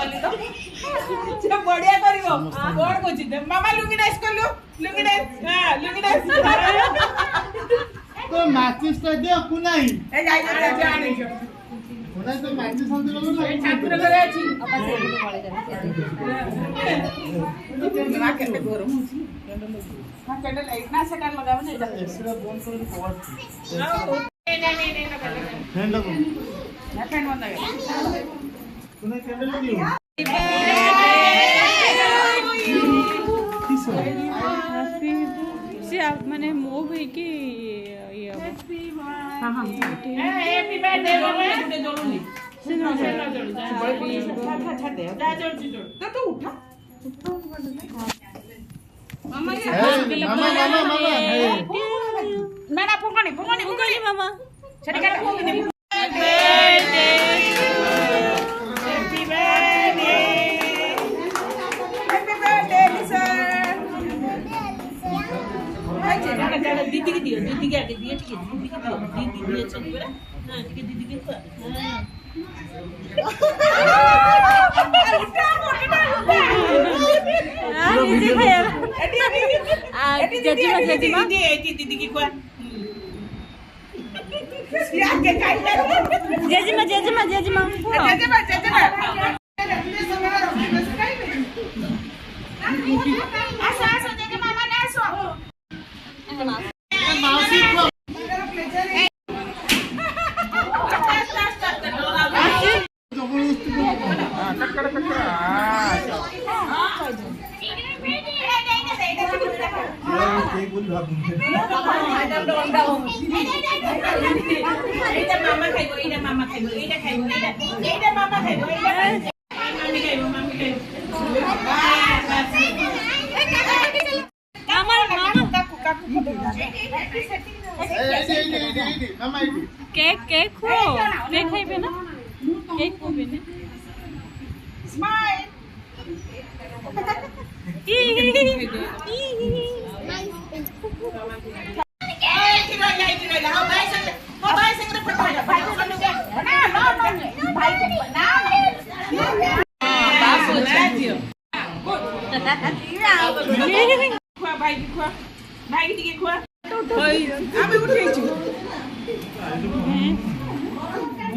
से बढ़िया करिवो कोन कोछि मामा लुंगी डाइस करलु लुंगी डाइस हां लुंगी डाइस तो माचिस तो दे कुनाई ए जाई जाने छ कुनाई तो माचिस संदर लो ठाकुर घरे अछि ना केते गरम होछि हां केते लाइट ना सेकंड लगाव नै एक्स्ट्रा बोन कर पॉवर नहीं फैन लगो ना फैन बंद है कुनाई कैंडल लगी से आप माने मोग है कि ये हां हां हैप्पी बर्थडे बोले जोलुनी से ना जोलु छाड़ दे जा जोल तो उठा मामा ये मामा ना ना फुकनी मामा छड़ी काट फुकनी दीदी की दियो दीदी के आगे दिए ठीक है दीदी की दियो दीदी दिए चल बेटा हां ठीक है दीदी के जजीमा दीदी की को जजीमा मामा केक खो केक खाइबे ना केक खोबे ना स्माइल भाई